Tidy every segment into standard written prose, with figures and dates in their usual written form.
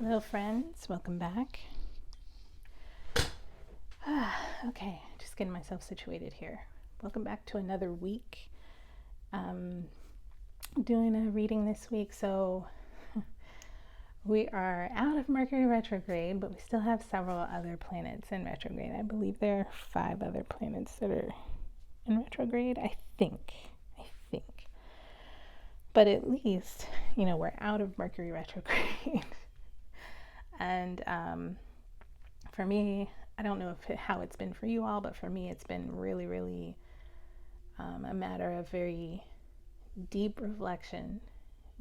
Hello, friends. Welcome back. Okay, just getting myself situated here. Welcome back to another week. Um, doing a reading this week, so we are out of Mercury retrograde, but we still have several other planets in retrograde. I believe there are 5 other planets that are in retrograde. I think. But at least, we're out of Mercury retrograde. And for me, I don't know how it's been for you all, but for me, it's been really, really a matter of very deep reflection,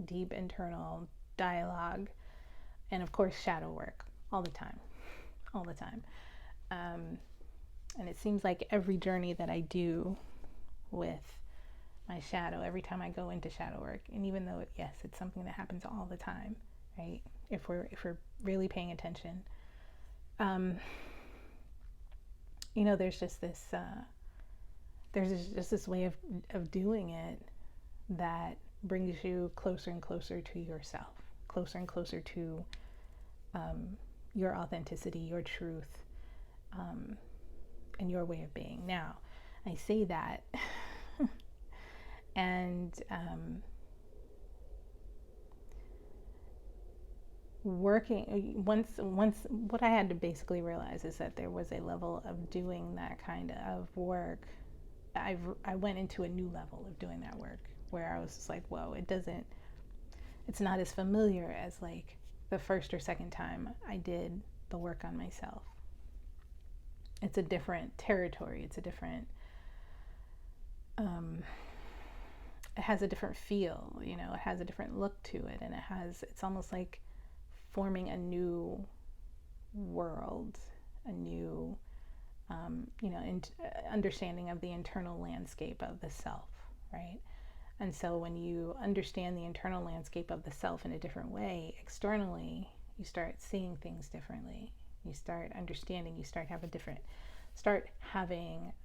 deep internal dialogue, and of course, shadow work all the time. And it seems like every journey that I do with my shadow, every time I go into shadow work, and even though, yes, it's something that happens all the time, right? If we're really paying attention, there's just this way of doing it that brings you closer and closer to yourself, closer and closer to your authenticity, your truth, and your way of being. Now, I say that, and once what I had to basically realize is that there was a level of doing that kind of work. I went into a new level of doing that work where I was just like, whoa, it's not as familiar as like the first or second time I did the work on myself. It's a different territory. It's a different, it has a different feel, it has a different look to it. And it's almost like forming a new world, a new, understanding of the internal landscape of the self, right? And so when you understand the internal landscape of the self in a different way, externally, you start seeing things differently. You start understanding, you start having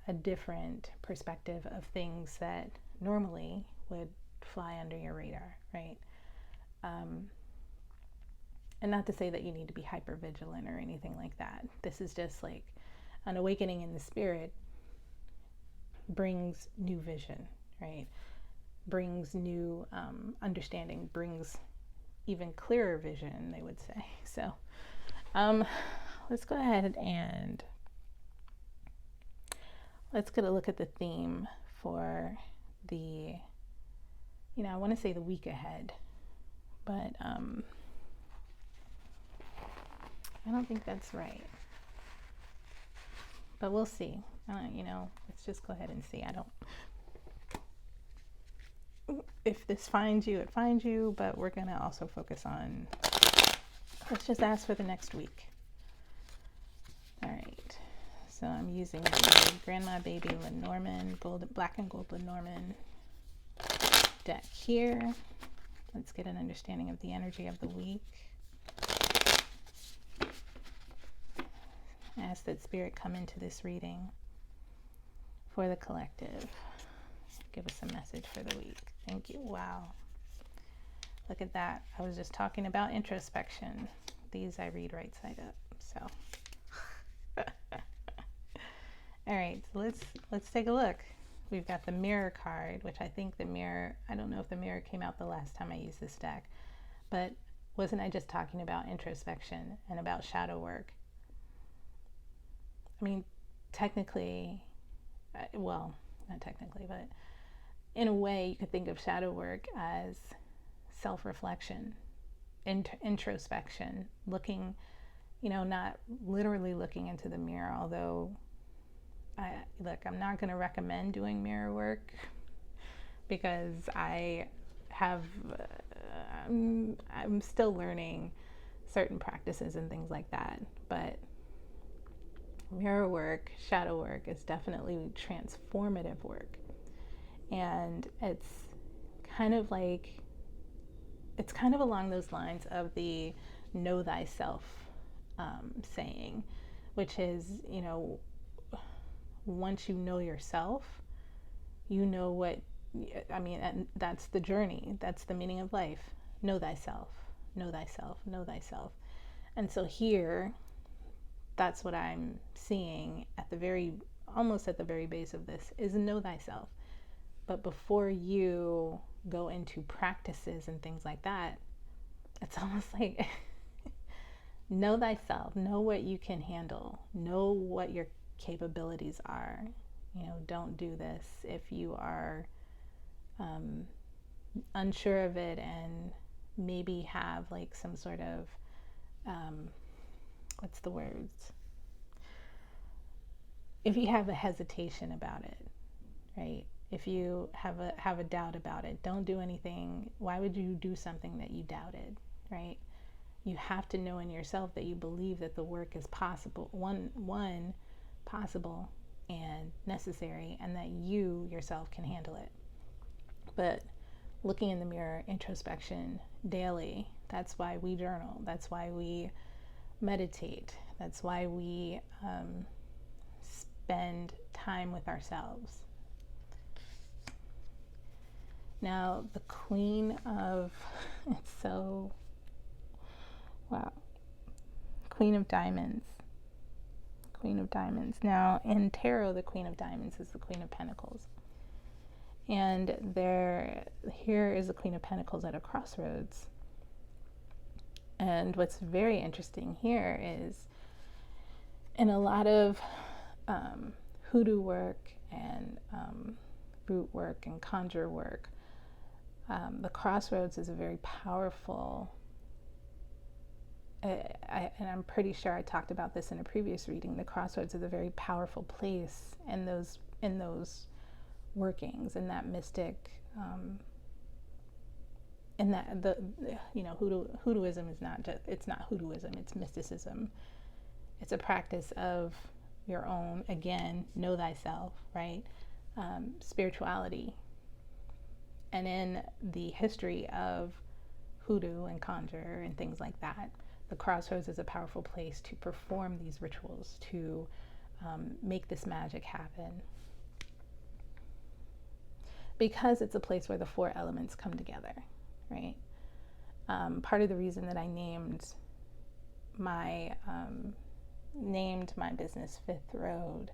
a different perspective of things that normally would fly under your radar, right? And not to say that you need to be hyper vigilant or anything like that. This is just like an awakening in the spirit brings new vision, right? Brings new understanding, brings even clearer vision, they would say. So let's go ahead and let's get a look at the theme for the, I want to say the week ahead, but I don't think that's right. But we'll see. Let's just go ahead and see. If this finds you, it finds you, but we're going to also focus on, let's just ask for the next week. All right. So I'm using the Grandma Baby Lenormand, black and gold Lenormand deck here. Let's get an understanding of the energy of the week. Ask that Spirit come into this reading for the collective. Give us a message for the week. Thank you. Wow. Look at that. I was just talking about introspection. These I read right side up. So all right, so let's take a look. We've got the Mirror card, which I think I don't know if the Mirror came out the last time I used this deck, but wasn't I just talking about introspection and about shadow work? I mean, technically, well, not technically, but in a way, you could think of shadow work as self-reflection, introspection, looking, not literally looking into the mirror, although, I'm not going to recommend doing mirror work because I'm still learning certain practices and things like that, but mirror work, shadow work is definitely transformative work. And it's kind of along those lines of the know thyself saying, which is, once you know yourself, and that's the journey. That's the meaning of life. Know thyself. know thyself, know thyself. And so here, that's what I'm seeing at the very, almost at the very base of this, is know thyself. But before you go into practices and things like that, it's almost like know thyself, know what you can handle, know what your capabilities are. You know, don't do this if you are unsure of it and maybe have like some sort of what's the words? If you have a hesitation about it, right? If you have a doubt about it, don't do anything. Why would you do something that you doubted, right? You have to know in yourself that you believe that the work is possible, one possible and necessary, and that you yourself can handle it. But looking in the mirror, introspection daily, that's why we journal. That's why we meditate. That's why we spend time with ourselves. Now, the Queen of, it's so, wow, Queen of Diamonds. Queen of Diamonds. Now, in tarot, the Queen of Diamonds is the Queen of Pentacles. And here is the Queen of Pentacles at a crossroads. And what's very interesting here is in a lot of hoodoo work and root work and conjure work, the crossroads is a very powerful, and I'm pretty sure I talked about this in a previous reading, the crossroads is a very powerful place in those workings, in that mystic, in that hoodooism is not just, it's not hoodooism, it's mysticism. It's a practice of your own, again, know thyself, right? Spirituality. And in the history of hoodoo and conjure and things like that, the crossroads is a powerful place to perform these rituals, to make this magic happen. Because it's a place where the four elements come together, right? Part of the reason that I named my business Fifth Road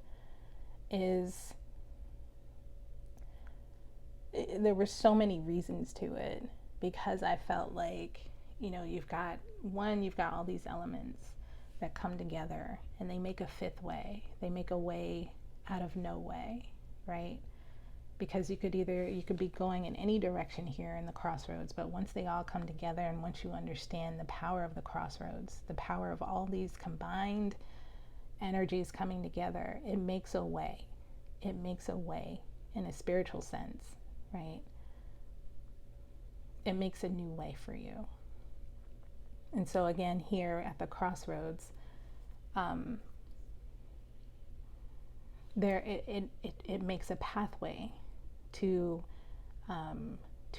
is there were so many reasons to it, because I felt like, you know, you've got all these elements that come together and they make a fifth way. They make a way out of no way, right? Because you could be going in any direction here in the crossroads, but once they all come together and once you understand the power of the crossroads, the power of all these combined energies coming together, it makes a way. It makes a way in a spiritual sense, right? It makes a new way for you. And so again, here at the crossroads, it makes a pathway to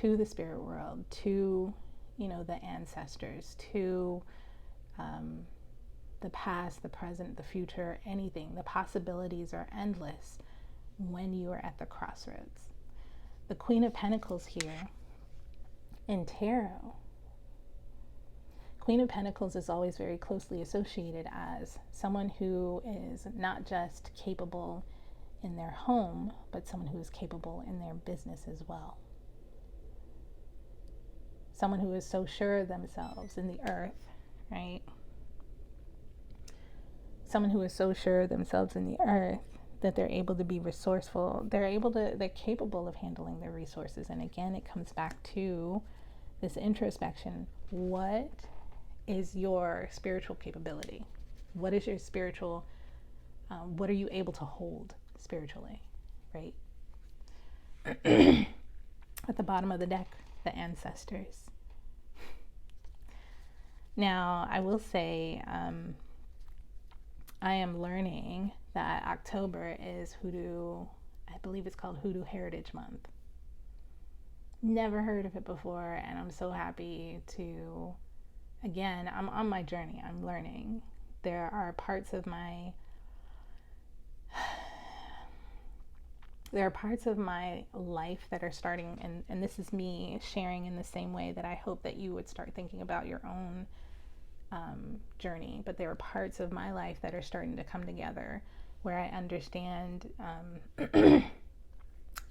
the spirit world, to, you know, the ancestors, to the past, the present, the future, anything. The possibilities are endless when you are at the crossroads. The Queen of Pentacles here in tarot, Queen of Pentacles is always very closely associated as someone who is not just capable in their home, but someone who is capable in their business as well. Someone who is so sure of themselves in the earth, right? Someone who is so sure of themselves in the earth that they're able to be resourceful. They're capable of handling their resources. And again, it comes back to this introspection. What is your spiritual capability? What is your spiritual, what are you able to hold spiritually, right? At the bottom of the deck, the ancestors. Now, I will say, I am learning that October is Hoodoo, I believe it's called Hoodoo Heritage Month. Never heard of it before, and I'm so happy to, again, I'm on my journey, I'm learning. There are parts of my there are parts of my life that are starting, and this is me sharing in the same way that I hope that you would start thinking about your own journey. But there are parts of my life that are starting to come together where I understand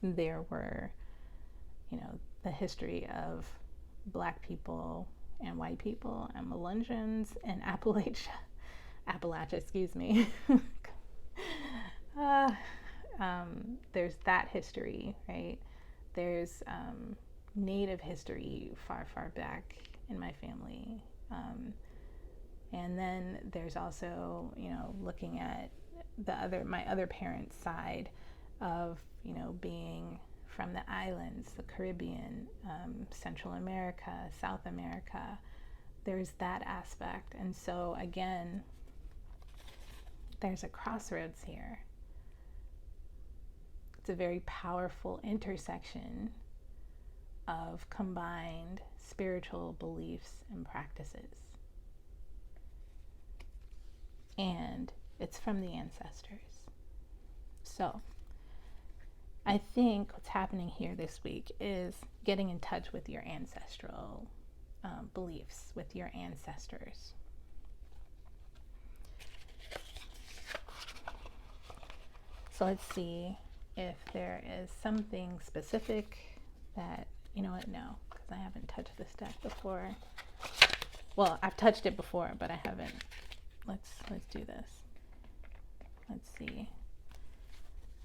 there were, the history of Black people and white people and Melungeons and Appalachia, excuse me. There's that history, right? There's Native history far, far back in my family. And then there's also, looking at my other parents' side of, being from the islands, the Caribbean, Central America, South America. There's that aspect. And so again, there's a crossroads here. It's a very powerful intersection of combined spiritual beliefs and practices. And it's from the ancestors. So I think what's happening here this week is getting in touch with your ancestral beliefs, with your ancestors. So let's see if there is something specific that, no, because I haven't touched this deck before. Well, I've touched it before, but I haven't. Let's do this. Let's see.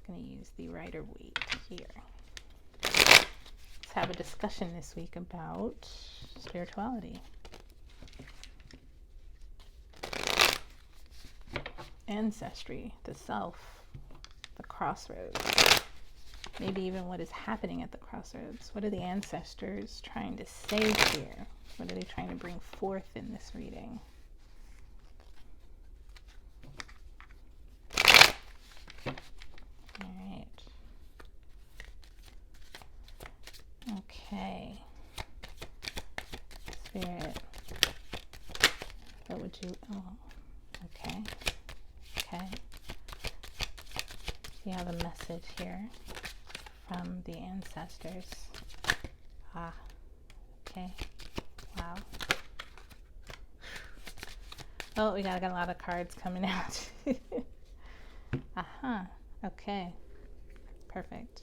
I'm going to use the Rider-Waite here. Let's have a discussion this week about spirituality. Ancestry, the self, the crossroads. Maybe even what is happening at the crossroads. What are the ancestors trying to say here? What are they trying to bring forth in this reading? All right. Okay. Spirit. What would you... Oh, okay. Okay. We have a message here from the ancestors. Okay. Wow. Oh, we got a lot of cards coming out. Okay. Perfect.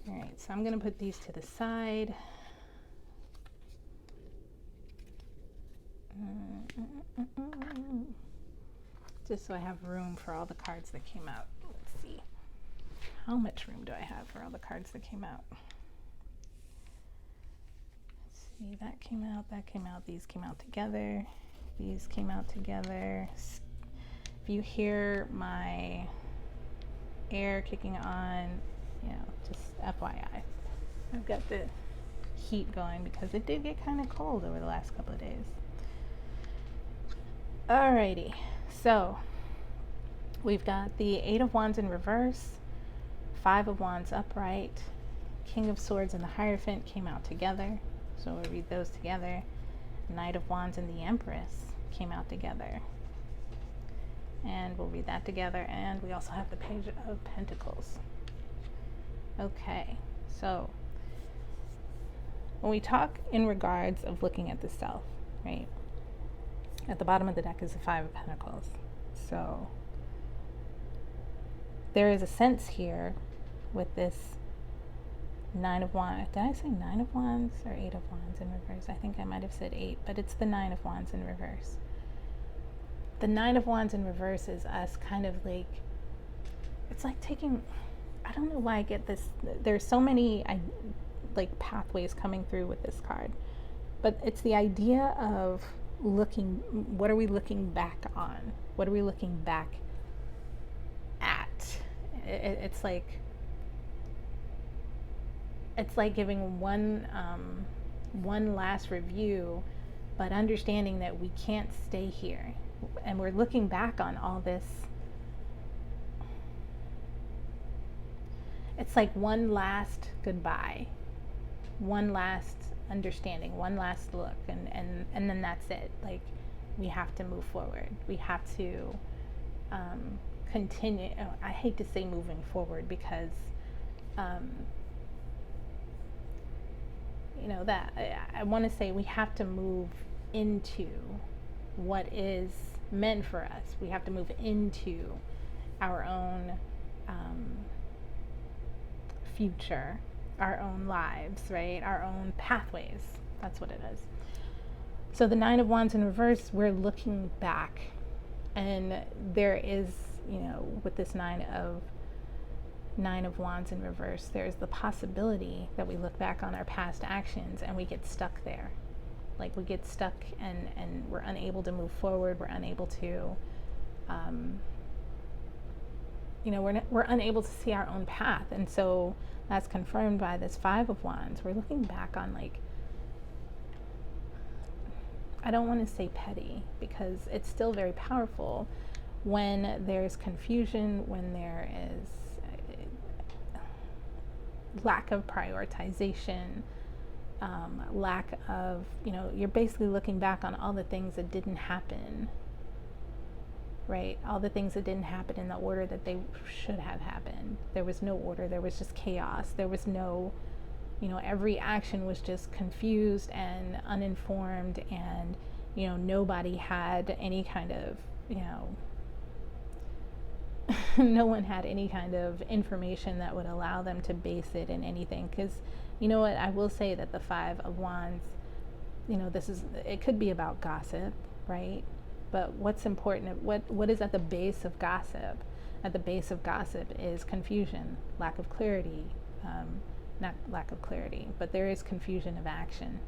All right, so I'm going to put these to the side. Just so I have room for all the cards that came out. Let's see. How much room do I have for all the cards that came out? Let's see, that came out, these came out together, these came out together. If you hear my air kicking on, just FYI. I've got the heat going because it did get kind of cold over the last couple of days. Alrighty, so we've got the Eight of Wands in reverse, Five of Wands upright, King of Swords and the Hierophant came out together, so we'll read those together. Knight of Wands and the Empress came out together, and we'll read that together. And we also have the Page of Pentacles. Okay, so when we talk in regards of looking at the self, right, at the bottom of the deck is the Five of Pentacles. So there is a sense here with this Nine of Wands. Did I say Nine of Wands or Eight of Wands in reverse? I think I might have said 8, but it's the Nine of Wands in reverse. The Nine of Wands in reverse is us kind of like, it's like taking, I don't know why I get this. There's so many like pathways coming through with this card, but it's the idea of looking, what are we looking back on? What are we looking back at? It's like giving one last review, but understanding that we can't stay here, and we're looking back on all this. It's like one last goodbye, one last understanding, one last look, and then that's it. Like, we have to move forward. We have to continue. I hate to say moving forward because, that I want to say we have to move into what is meant for us. We have to move into our own future, our own lives, right? Our own pathways. That's what it is. So the Nine of Wands in reverse, we're looking back. And there is, with this Nine of Wands in reverse, there's the possibility that we look back on our past actions and we get stuck there. Like we get stuck and we're unable to move forward. We're unable to, we're unable to see our own path. And so that's confirmed by this Five of Wands. We're looking back on, like, I don't want to say petty because it's still very powerful when there's confusion, when there is lack of prioritization, lack of, you're basically looking back on all the things that didn't happen, right? All the things that didn't happen in the order that they should have happened. There was no order, there was just chaos. There was no, every action was just confused and uninformed, and, nobody had any kind of, no one had any kind of information that would allow them to base it in anything. Because, you know what, I will say that the Five of Wands, it could be about gossip, right? But what's important, what is at the base of gossip? At the base of gossip is confusion, lack of clarity, not lack of clarity, but there is confusion of action.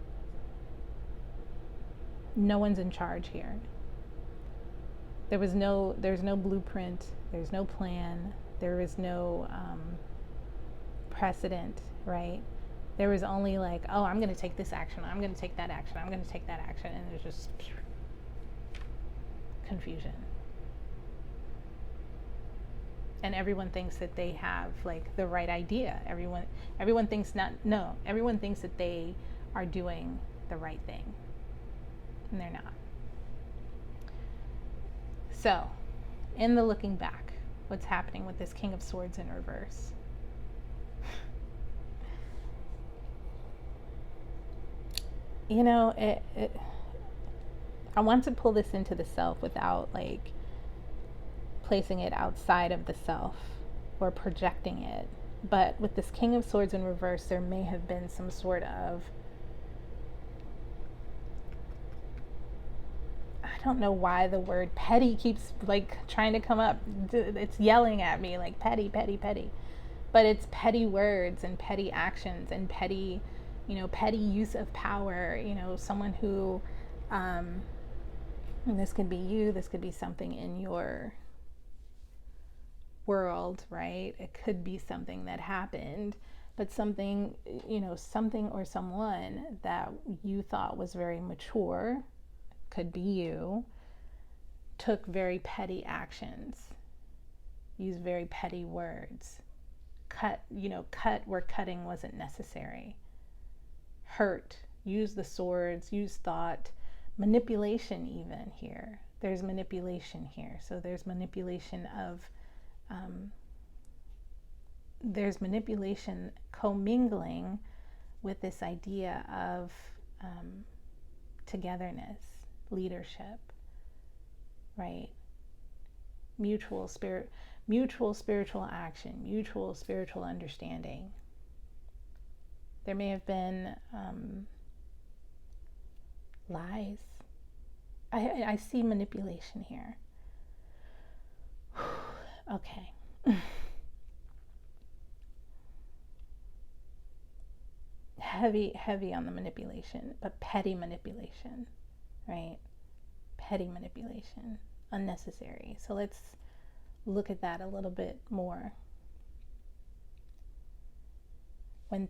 No one's in charge here. There's no blueprint, there's no plan, there is no precedent, right? There was only like, oh, I'm going to take this action, I'm going to take that action, I'm going to take that action, and there's just confusion. And everyone thinks that they have like the right idea. Everyone thinks everyone thinks that they are doing the right thing, and they're not. So, in the looking back, what's happening with this King of Swords in reverse? I want to pull this into the self without like placing it outside of the self or projecting it. But with this King of Swords in reverse, there may have been some sort of, I don't know why the word petty keeps like trying to come up. It's yelling at me like petty, petty, petty. But it's petty words and petty actions and petty, petty use of power. Someone who, and this could be you, this could be something in your world, right? It could be something that happened, but something, something or someone that you thought was very mature, could be you, took very petty actions, used very petty words, cut where cutting wasn't necessary, hurt, use the swords, use thought, manipulation even here. There's manipulation here. So there's manipulation of, there's manipulation commingling with this idea of togetherness, leadership, right? Mutual spiritual action, mutual spiritual understanding. There may have been lies. I see manipulation here. Okay. Heavy on the manipulation, but petty manipulation, right? Petty manipulation, unnecessary. So let's look at that a little bit more. When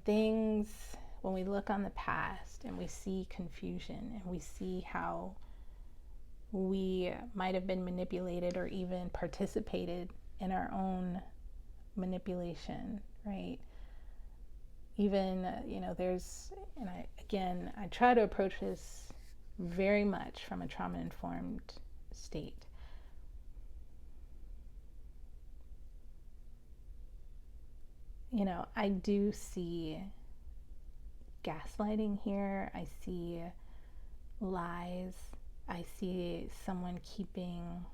we look on the past and we see confusion and we see how we might have been manipulated or even participated in our own manipulation, right? Even, I try to approach this very much from a trauma-informed state. I do see gaslighting here. I see lies. I see someone keeping,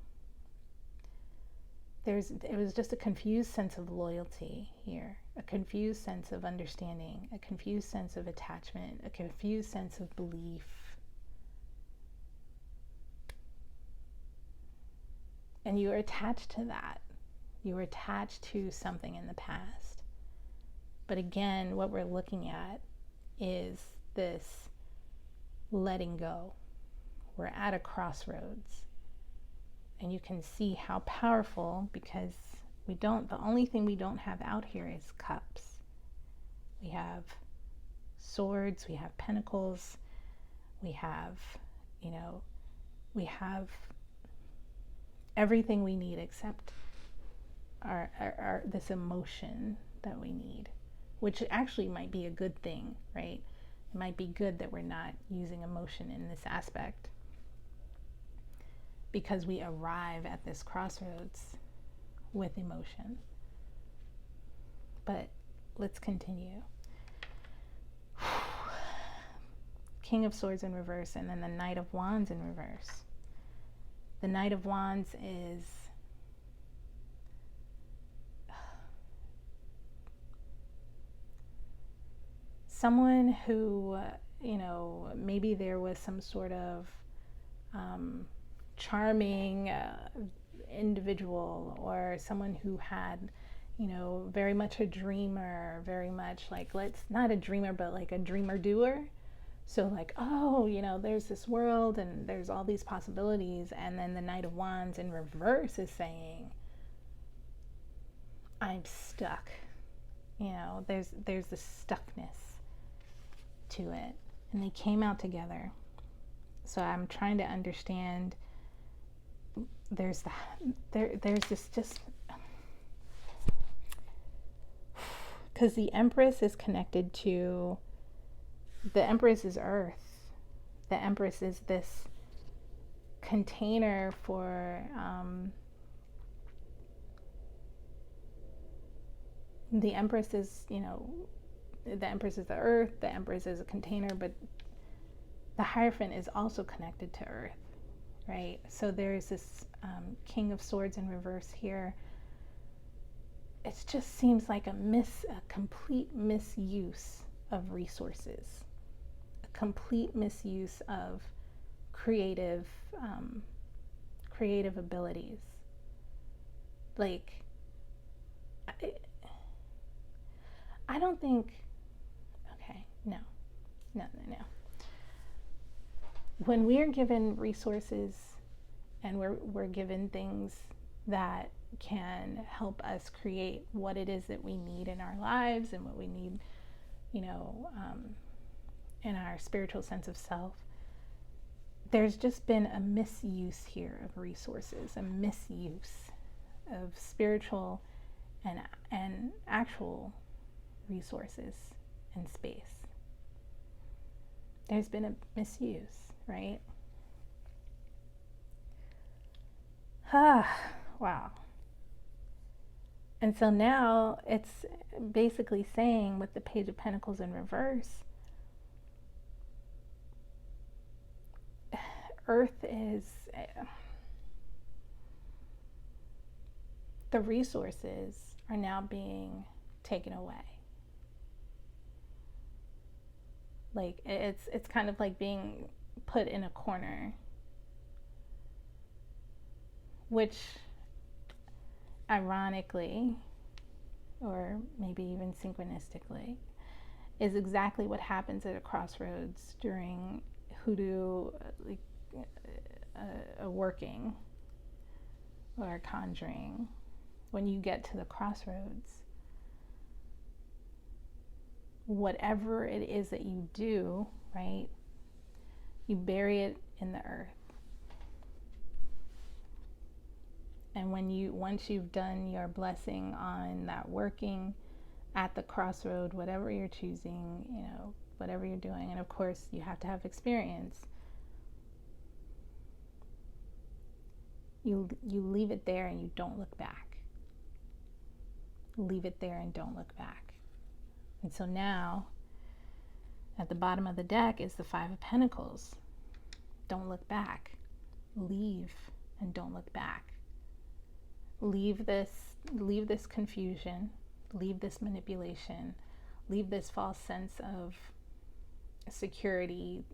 it was just a confused sense of loyalty here, a confused sense of understanding, a confused sense of attachment, a confused sense of belief. And you are attached to that. You are attached to something in the past. But again, what we're looking at is this letting go. We're at a crossroads. And you can see how powerful, because the only thing we don't have out here is cups. We have swords, we have pentacles, we have everything we need except our this emotion that we need, which actually might be a good thing, right? It might be good that we're not using emotion in this aspect, because we arrive at this crossroads with emotion. But let's continue. King of Swords in reverse, and then the Knight of Wands in reverse. The Knight of Wands is someone who, maybe there was some sort of charming individual, or someone who had, very much a dreamer, very much like, not a dreamer, but like a dreamer doer. So like, there's this world and there's all these possibilities. And then the Knight of Wands in reverse is saying, I'm stuck. There's this stuckness to it. And they came out together. So I'm trying to understand, there's this just, because the Empress is connected to, the Empress is Earth. The Empress is this container for the Empress is, the Empress is the Earth, the Empress is a container, but the Hierophant is also connected to Earth, right? So there's this King of Swords in reverse here. It just seems like a complete misuse of resources, a complete misuse of creative abilities. Like, I don't think, okay, no. When we're given resources and we're given things that can help us create what it is that we need in our lives and what we need, in our spiritual sense of self, there's just been a misuse here of resources, a misuse of spiritual and actual resources and space. There's been a misuse, right? Wow. And so now it's basically saying, with the Page of Pentacles in reverse, Earth is, the resources are now being taken away. Like, it's kind of like being put in a corner, which ironically, or maybe even synchronistically, is exactly what happens at a crossroads during hoodoo, like a working or a conjuring. When you get to the crossroads, whatever it is that you do, right, you bury it in the earth. And once you've done your blessing on that working at the crossroad, whatever you're choosing, whatever you're doing, and of course you have to have experience, you leave it there and you don't look back. leave it there and don't look back. And so now, at the bottom of the deck is the Five of Pentacles. Don't look back. Leave and don't look back. Leave this confusion, leave this manipulation, leave this false sense of security,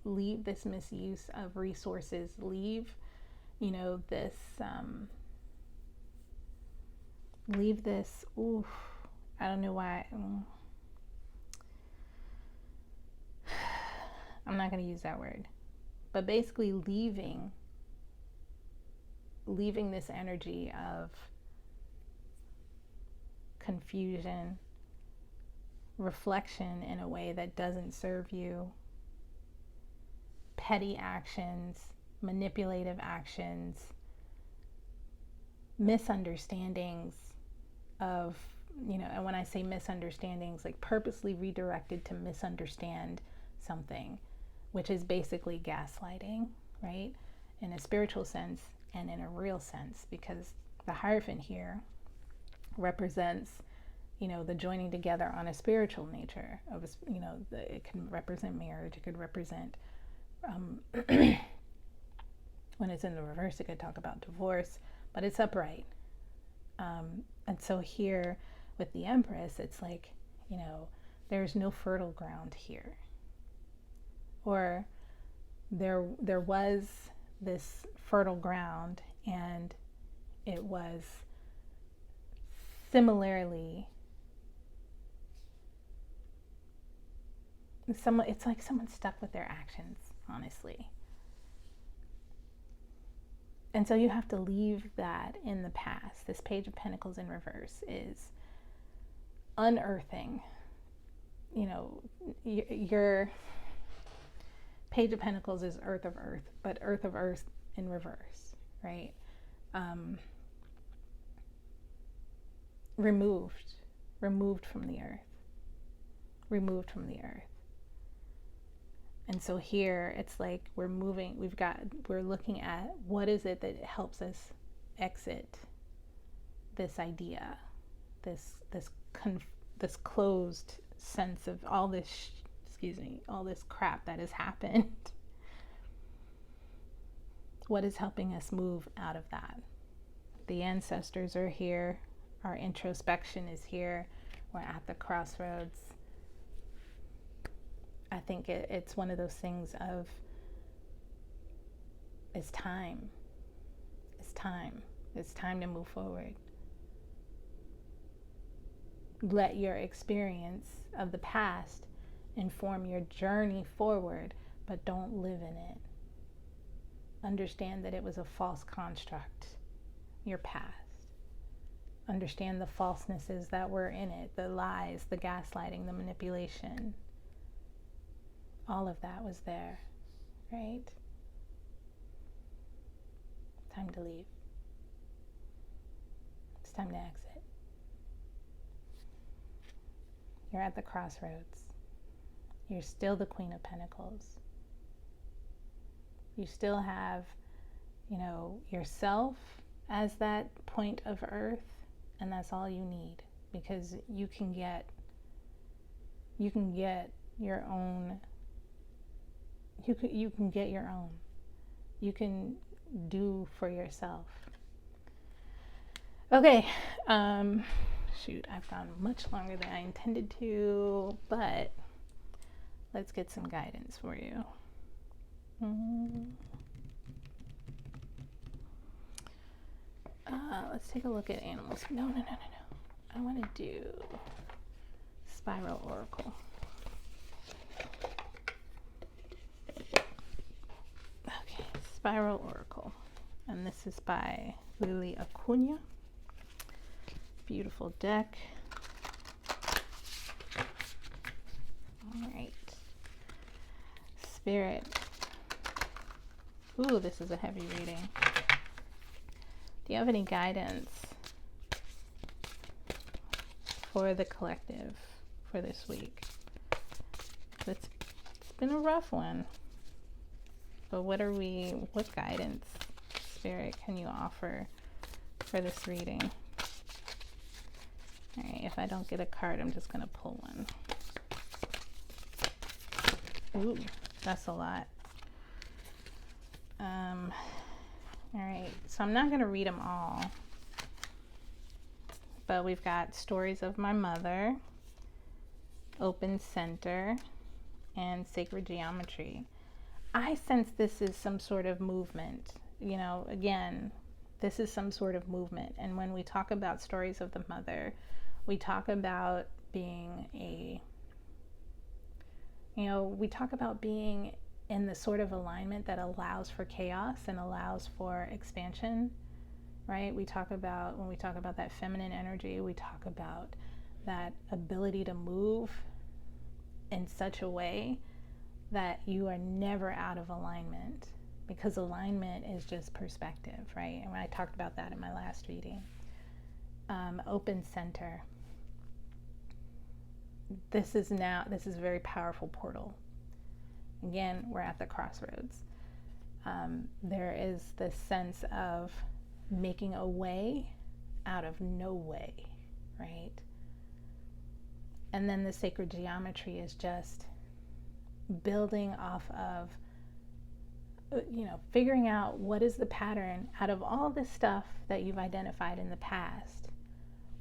leave this misuse of resources, leave, this, leave this, I don't know why, I'm not going to use that word, but basically leaving this energy of confusion, reflection in a way that doesn't serve you, petty actions, manipulative actions, misunderstandings of, and when I say misunderstandings, like purposely redirected to misunderstand something, which is basically gaslighting, right? In a spiritual sense and in a real sense, because the Hierophant here represents, the joining together on a spiritual nature of, it can represent marriage, it could represent, when it's in the reverse, it could talk about divorce, but it's upright. And so here with the Empress, it's like, there's no fertile ground here. Or there was this fertile ground, and it was similarly, it's like someone stuck with their actions, honestly. And so you have to leave that in the past. This Page of Pentacles in reverse is unearthing. Your Page of Pentacles is Earth of Earth, but Earth of Earth in reverse, right? Removed from the earth. Removed from the earth. And so here it's like we're looking at what is it that helps us exit this idea, this closed sense of all this, all this crap that has happened. What is helping us move out of that? The ancestors are here. Our introspection is here. We're at the crossroads. I think it's one of those things of, it's time. It's time. It's time to move forward. Let your experience of the past inform your journey forward, but don't live in it. Understand that it was a false construct, your past. Understand the falsenesses that were in it, the lies, the gaslighting, the manipulation. All of that was there, right? Time to leave. It's time to exit. You're at the crossroads. You're still the Queen of Pentacles. You still have, yourself as that point of earth, and that's all you need, because you can get your own. You can get your own. You can do for yourself. Okay. Shoot, I've gone much longer than I intended to, but let's get some guidance for you. Let's take a look at animals. No. I want to do Spiral Oracle. Okay, Spiral Oracle. And this is by Lily Acuna. Beautiful deck. All right. Spirit. Ooh, this is a heavy reading. Do you have any guidance for the collective for this week? It's been a rough one. But what guidance, Spirit, can you offer for this reading? All right, if I don't get a card, I'm just gonna pull one. Ooh, that's a lot. All right, so I'm not gonna read them all, but we've got Stories of My Mother, Open Center, and Sacred Geometry. I sense this is some sort of movement. You know, again, this is some sort of movement. And when we talk about Stories of the Mother, we talk about being we talk about being in the sort of alignment that allows for chaos and allows for expansion, right? When we talk about that feminine energy, we talk about that ability to move in such a way that you are never out of alignment, because alignment is just perspective, right? And I talked about that in my last reading. Open center. This is a very powerful portal. Again, we're at the crossroads. There is this sense of making a way out of no way, right? And then the sacred geometry is just building off of, figuring out what is the pattern out of all this stuff that you've identified in the past.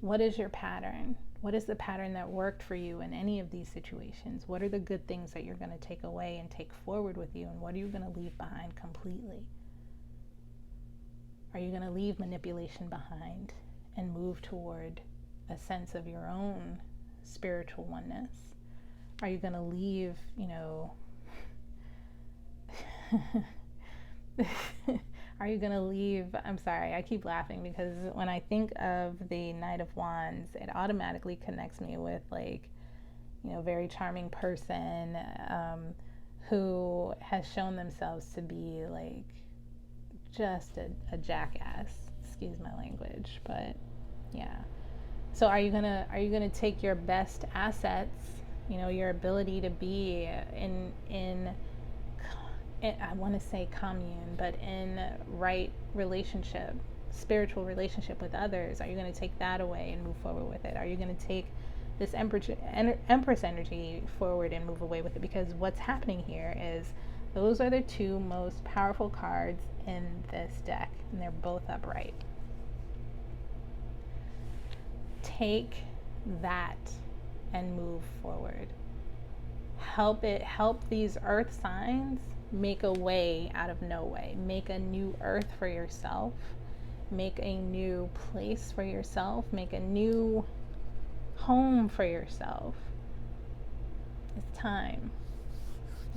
What is your pattern? What is the pattern that worked for you in any of these situations? What are the good things that you're going to take away and take forward with you? And what are you going to leave behind completely? Are you going to leave manipulation behind and move toward a sense of your own spiritual oneness? Are you going to leave, are you going to leave, I'm sorry, I keep laughing because when I think of the Knight of Wands, it automatically connects me with very charming person who has shown themselves to be just a jackass, excuse my language, but yeah. So are you gonna take your best assets, your ability to be in I want to say commune, but in right relationship, spiritual relationship with others? Are you going to take that away and move forward with it? Are you going to take this Empress energy forward and move away with it? Because what's happening here is those are the two most powerful cards in this deck, and they're both upright. Take that and move forward. Help these earth signs make a way out of no way. Make a new earth for yourself. Make a new place for yourself. Make a new home for yourself. It's time.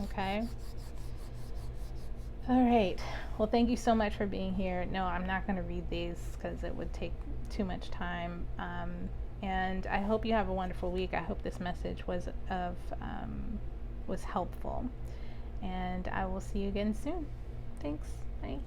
Okay? All right. Well, thank you so much for being here. No, I'm not going to read these because it would take too much time. And I hope you have a wonderful week. I hope this message was helpful. And I will see you again soon. Thanks. Bye.